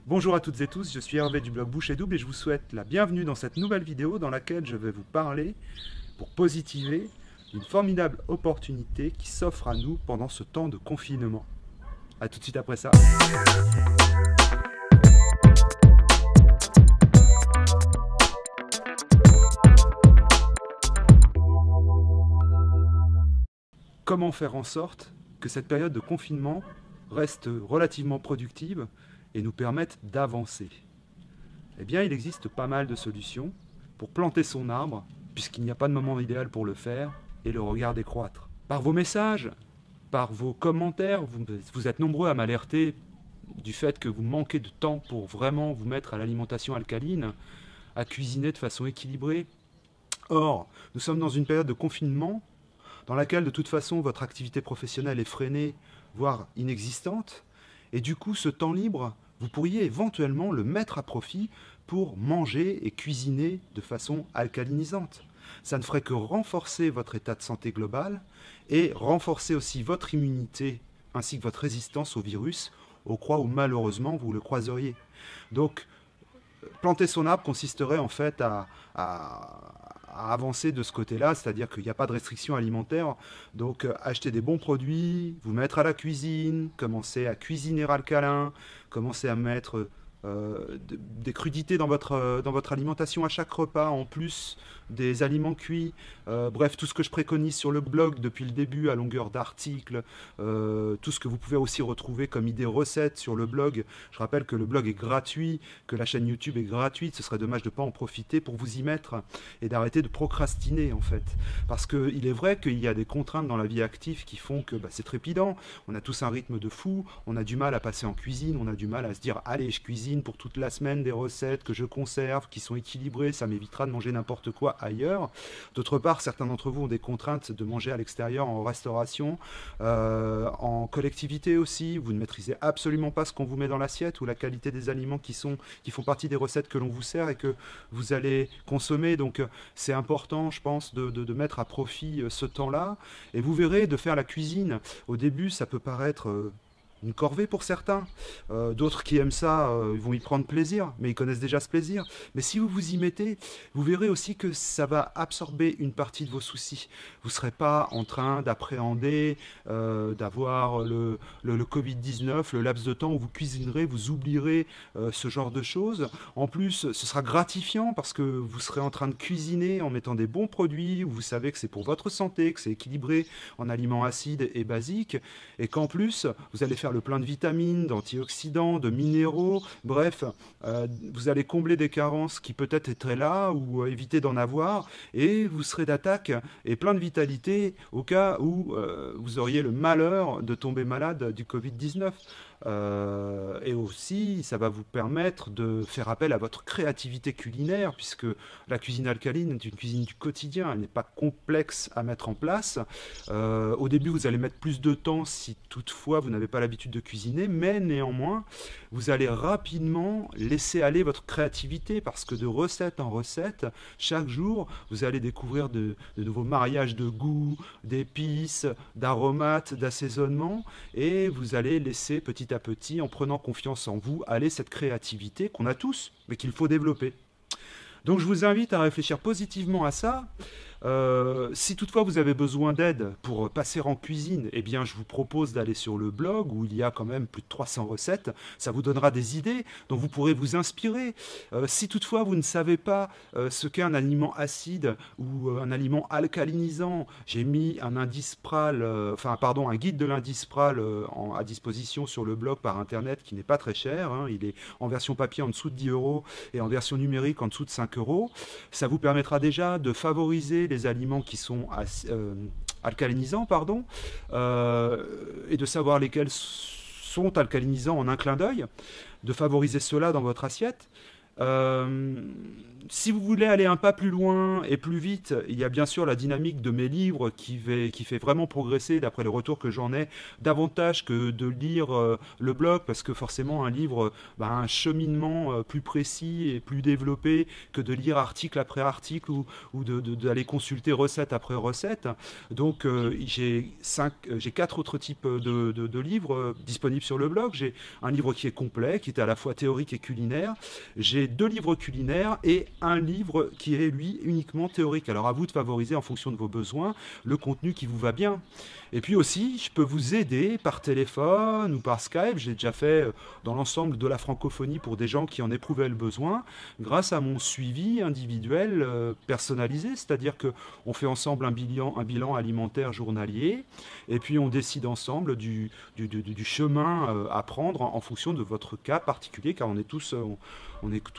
Bonjour à toutes et tous, je suis Hervé du blog Bouche et Double et je vous souhaite la bienvenue dans cette nouvelle vidéo dans laquelle je vais vous parler, pour positiver, d'une formidable opportunité qui s'offre à nous pendant ce temps de confinement. A tout de suite après ça. Comment faire en sorte que cette période de confinement reste relativement productive et nous permette d'avancer? Eh bien, il existe pas mal de solutions pour planter son arbre, puisqu'il n'y a pas de moment idéal pour le faire, et le regarder croître. Par vos messages, par vos commentaires, vous êtes nombreux à m'alerter du fait que vous manquez de temps pour vraiment vous mettre à l'alimentation alcaline, à cuisiner de façon équilibrée. Or, nous sommes dans une période de confinement dans laquelle de toute façon votre activité professionnelle est freinée, voire inexistante, et du coup ce temps libre, vous pourriez éventuellement le mettre à profit pour manger et cuisiner de façon alcalinisante. Ça ne ferait que renforcer votre état de santé global et renforcer aussi votre immunité ainsi que votre résistance au virus, au croix où malheureusement vous le croiseriez. Donc, planter son arbre consisterait en fait à avancer de ce côté-là, c'est-à-dire qu'il n'y a pas de restriction alimentaire. Donc acheter des bons produits, vous mettre à la cuisine, commencer à cuisiner alcalin, commencer à mettre des crudités dans votre alimentation à chaque repas, en plus des aliments cuits. Bref, tout ce que je préconise sur le blog depuis le début à longueur d'articles, tout ce que vous pouvez aussi retrouver comme idées recettes sur le blog. Je rappelle que le blog est gratuit, que la chaîne YouTube est gratuite, ce serait dommage de ne pas en profiter pour vous y mettre et d'arrêter de procrastiner en fait. Parce qu'il est vrai qu'il y a des contraintes dans la vie active qui font que c'est trépidant, on a tous un rythme de fou, on a du mal à passer en cuisine, on a du mal à se dire allez je cuisine pour toute la semaine des recettes que je conserve, qui sont équilibrées, ça m'évitera de manger n'importe quoi ailleurs. D'autre part, certains d'entre vous ont des contraintes de manger à l'extérieur en restauration, en collectivité aussi, vous ne maîtrisez absolument pas ce qu'on vous met dans l'assiette ou la qualité des aliments qui font partie des recettes que l'on vous sert et que vous allez consommer. Donc c'est important, je pense, de mettre à profit ce temps-là. Et vous verrez, de faire la cuisine, au début, ça peut paraître une corvée pour certains. D'autres qui aiment ça, ils vont y prendre plaisir, mais ils connaissent déjà ce plaisir. Mais si vous vous y mettez, vous verrez aussi que ça va absorber une partie de vos soucis. Vous ne serez pas en train d'appréhender, d'avoir le Covid-19, le laps de temps où vous cuisinerez, vous oublierez ce genre de choses. En plus, ce sera gratifiant parce que vous serez en train de cuisiner en mettant des bons produits, où vous savez que c'est pour votre santé, que c'est équilibré en aliments acides et basiques, et qu'en plus, vous allez faire le plein de vitamines, d'antioxydants, de minéraux, bref, vous allez combler des carences qui peut-être étaient là ou éviter d'en avoir, et vous serez d'attaque et plein de vitalité au cas où vous auriez le malheur de tomber malade du Covid-19. Et aussi, ça va vous permettre de faire appel à votre créativité culinaire, puisque la cuisine alcaline est une cuisine du quotidien, elle n'est pas complexe à mettre en place. Au début, vous allez mettre plus de temps si toutefois vous n'avez pas l'habitude de cuisiner, mais néanmoins, vous allez rapidement laisser aller votre créativité, parce que de recette en recette, chaque jour, vous allez découvrir de nouveaux mariages de goûts, d'épices, d'aromates, d'assaisonnements, et vous allez laisser petit à petit, en prenant confiance en vous, aller cette créativité qu'on a tous, mais qu'il faut développer. Donc je vous invite à réfléchir positivement à ça. Si toutefois vous avez besoin d'aide pour passer en cuisine, eh bien je vous propose d'aller sur le blog où il y a quand même plus de 300 recettes. Ça vous donnera des idées dont vous pourrez vous inspirer. Si toutefois vous ne savez pas ce qu'est un aliment acide ou un aliment alcalinisant, j'ai mis un indice PRAL, un guide de l'indice PRAL à disposition sur le blog par internet qui n'est pas très cher. Hein. Il est en version papier en dessous de 10 euros et en version numérique en dessous de 5 euros. Ça vous permettra déjà de favoriser les aliments qui sont alcalinisants, et de savoir lesquels sont alcalinisants en un clin d'œil, de favoriser cela dans votre assiette. Euh, Si vous voulez aller un pas plus loin et plus vite, il y a bien sûr la dynamique de mes livres qui fait vraiment progresser, d'après les retours que j'en ai, davantage que de lire le blog, parce que forcément un livre a un cheminement plus précis et plus développé que de lire article après article ou d'aller consulter recette après recette. Donc j'ai quatre autres types de livres disponibles sur le blog. J'ai un livre qui est complet, qui est à la fois théorique et culinaire. J'ai deux livres culinaires et un livre qui est, lui, uniquement théorique. Alors à vous de favoriser en fonction de vos besoins le contenu qui vous va bien. Et puis aussi, je peux vous aider par téléphone ou par Skype. J'ai déjà fait dans l'ensemble de la francophonie pour des gens qui en éprouvaient le besoin, grâce à mon suivi individuel personnalisé. C'est-à-dire qu'on fait ensemble un bilan alimentaire journalier et puis on décide ensemble du chemin à prendre en fonction de votre cas particulier, car on est tous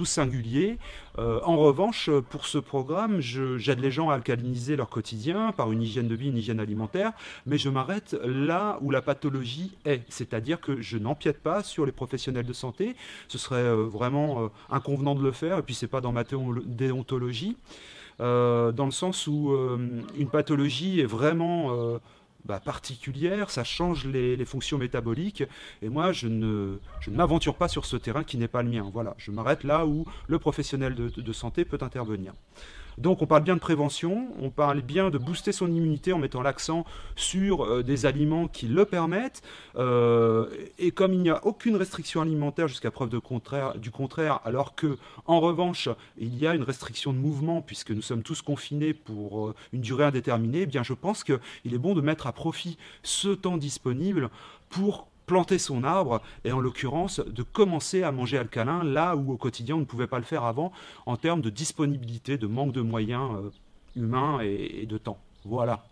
singuliers. En revanche, pour ce programme, j'aide les gens à alcaliniser leur quotidien par une hygiène de vie, une hygiène alimentaire, mais je m'arrête là où la pathologie est. C'est-à-dire que je n'empiète pas sur les professionnels de santé. Ce serait vraiment inconvenant de le faire, et puis c'est pas dans ma déontologie, dans le sens où une pathologie est vraiment particulière, ça change les fonctions métaboliques, et moi je ne m'aventure pas sur ce terrain qui n'est pas le mien. Voilà, je m'arrête là où le professionnel de santé peut intervenir. Donc on parle bien de prévention, on parle bien de booster son immunité en mettant l'accent sur des aliments qui le permettent. Et comme il n'y a aucune restriction alimentaire jusqu'à preuve du contraire, alors que en revanche il y a une restriction de mouvement puisque nous sommes tous confinés pour une durée indéterminée, eh bien je pense qu'il est bon de mettre à profit ce temps disponible pour planter son arbre et en l'occurrence de commencer à manger alcalin là où au quotidien on ne pouvait pas le faire avant en termes de disponibilité, de manque de moyens humains et de temps. Voilà.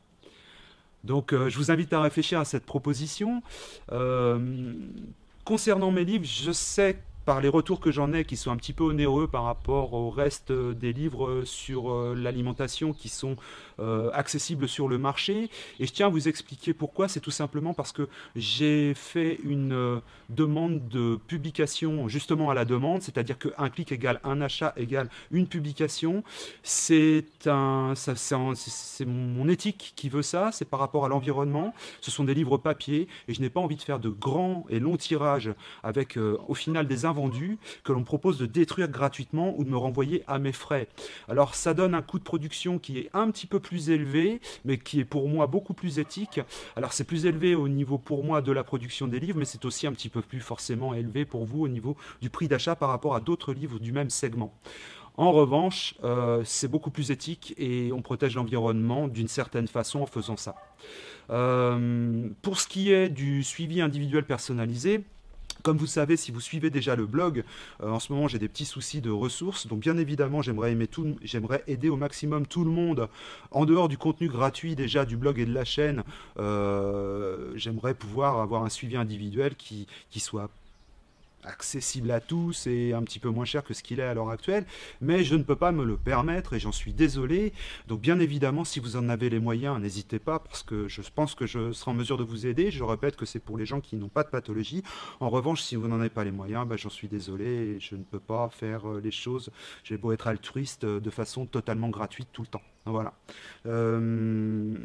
Donc je vous invite à réfléchir à cette proposition. Euh, Concernant mes livres, je sais par les retours que j'en ai qui sont un petit peu onéreux par rapport au reste des livres sur l'alimentation qui sont accessibles sur le marché. Et je tiens à vous expliquer pourquoi. C'est tout simplement parce que j'ai fait une demande de publication justement à la demande, c'est-à-dire qu'un clic égale un achat égale une publication. C'est mon éthique qui veut ça, c'est par rapport à l'environnement. Ce sont des livres papier et je n'ai pas envie de faire de grands et longs tirages avec au final des invendus que l'on me propose de détruire gratuitement ou de me renvoyer à mes frais. Alors ça donne un coût de production qui est un petit peu plus élevé, mais qui est pour moi beaucoup plus éthique. Alors c'est plus élevé au niveau pour moi de la production des livres, mais c'est aussi un petit peu plus forcément élevé pour vous au niveau du prix d'achat par rapport à d'autres livres du même segment. En revanche, c'est beaucoup plus éthique et on protège l'environnement d'une certaine façon en faisant ça. Pour ce qui est du suivi individuel personnalisé, comme vous savez, si vous suivez déjà le blog, en ce moment j'ai des petits soucis de ressources, donc bien évidemment j'aimerais aider au maximum tout le monde. En dehors du contenu gratuit déjà du blog et de la chaîne, j'aimerais pouvoir avoir un suivi individuel qui soit accessible à tous et un petit peu moins cher que ce qu'il est à l'heure actuelle, mais je ne peux pas me le permettre et j'en suis désolé. Donc bien évidemment, si vous en avez les moyens, n'hésitez pas parce que je pense que je serai en mesure de vous aider. Je répète que c'est pour les gens qui n'ont pas de pathologie. En revanche, si vous n'en avez pas les moyens, j'en suis désolé et je ne peux pas faire les choses. J'ai beau être altruiste de façon totalement gratuite tout le temps. Voilà. Je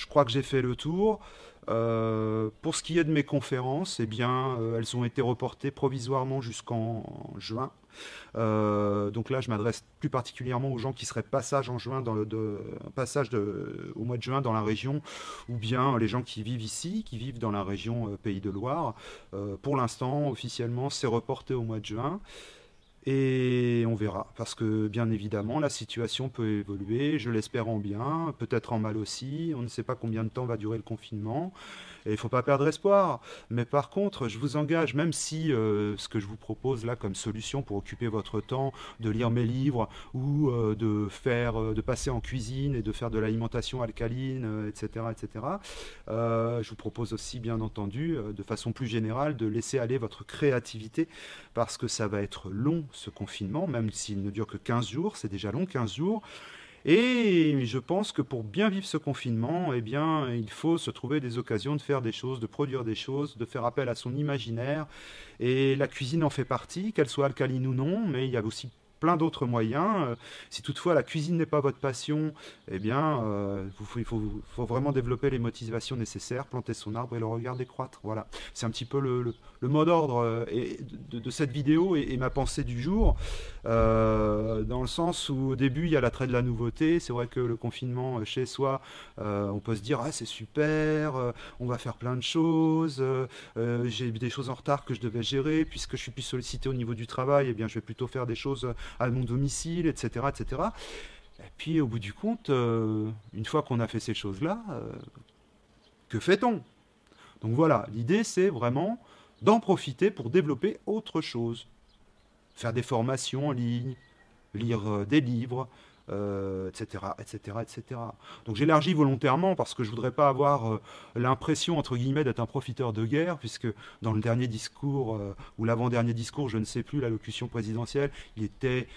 crois que j'ai fait le tour. Pour ce qui est de mes conférences, eh bien, elles ont été reportées provisoirement jusqu'en juin. Donc là, je m'adresse plus particulièrement aux gens qui seraient passage en juin au mois de juin dans la région, ou bien les gens qui vivent ici, qui vivent dans la région Pays de Loire. Pour l'instant, officiellement, c'est reporté au mois de juin. Et on verra, parce que bien évidemment, la situation peut évoluer, je l'espère en bien, peut-être en mal aussi, on ne sait pas combien de temps va durer le confinement, et il ne faut pas perdre espoir. Mais par contre, je vous engage, même si ce que je vous propose là comme solution pour occuper votre temps, de lire mes livres, ou de passer en cuisine et de faire de l'alimentation alcaline, etc., etc., je vous propose aussi, bien entendu, de façon plus générale, de laisser aller votre créativité, parce que ça va être long ce confinement, même s'il ne dure que 15 jours, c'est déjà long 15 jours, Et je pense que pour bien vivre ce confinement, eh bien, il faut se trouver des occasions de faire des choses, de produire des choses, de faire appel à son imaginaire. Et la cuisine en fait partie, qu'elle soit alcaline ou non, mais il y a aussi plein d'autres moyens. Si toutefois la cuisine n'est pas votre passion, eh bien, il faut vraiment développer les motivations nécessaires, planter son arbre et le regarder croître. Voilà, c'est un petit peu le mot d'ordre de cette vidéo et ma pensée du jour, dans le sens où au début il y a l'attrait de la nouveauté. C'est vrai que le confinement chez soi, on peut se dire ah c'est super, on va faire plein de choses, j'ai des choses en retard que je devais gérer puisque je suis plus sollicité au niveau du travail, eh bien je vais plutôt faire des choses à mon domicile, etc., etc. Et puis au bout du compte, une fois qu'on a fait ces choses-là, que fait-on? Donc voilà, l'idée c'est vraiment d'en profiter pour développer autre chose. Faire des formations en ligne, lire des livres, etc., etc., etc. Donc j'élargis volontairement parce que je voudrais pas avoir l'impression, entre guillemets, d'être un profiteur de guerre, puisque dans le dernier discours, ou l'avant-dernier discours, je ne sais plus, l'allocution présidentielle, il était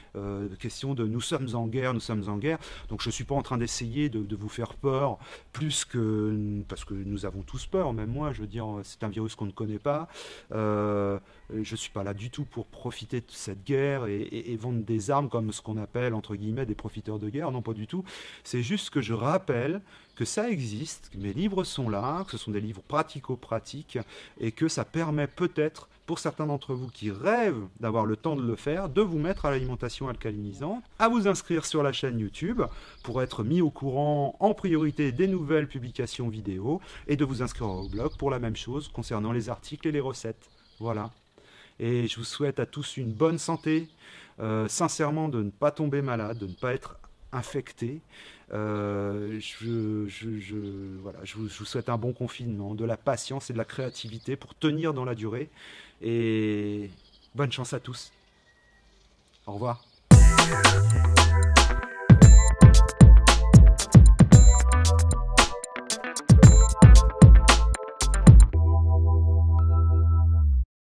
question de nous sommes en guerre, nous sommes en guerre. Donc je ne suis pas en train d'essayer de vous faire peur, plus que... parce que nous avons tous peur, même moi, je veux dire, c'est un virus qu'on ne connaît pas. Je ne suis pas là du tout pour profiter de cette guerre et vendre des armes comme ce qu'on appelle, entre guillemets, des profiteurs de guerre. Non, pas du tout. C'est juste que je rappelle que ça existe, que mes livres sont là, que ce sont des livres pratico-pratiques et que ça permet peut-être, pour certains d'entre vous qui rêvent d'avoir le temps de le faire, de vous mettre à l'alimentation alcalinisante, à vous inscrire sur la chaîne YouTube pour être mis au courant en priorité des nouvelles publications vidéo et de vous inscrire au blog pour la même chose concernant les articles et les recettes. Voilà. Et je vous souhaite à tous une bonne santé, sincèrement de ne pas tomber malade, de ne pas être infecté. Voilà, je vous souhaite un bon confinement, de la patience et de la créativité pour tenir dans la durée. Et bonne chance à tous. Au revoir.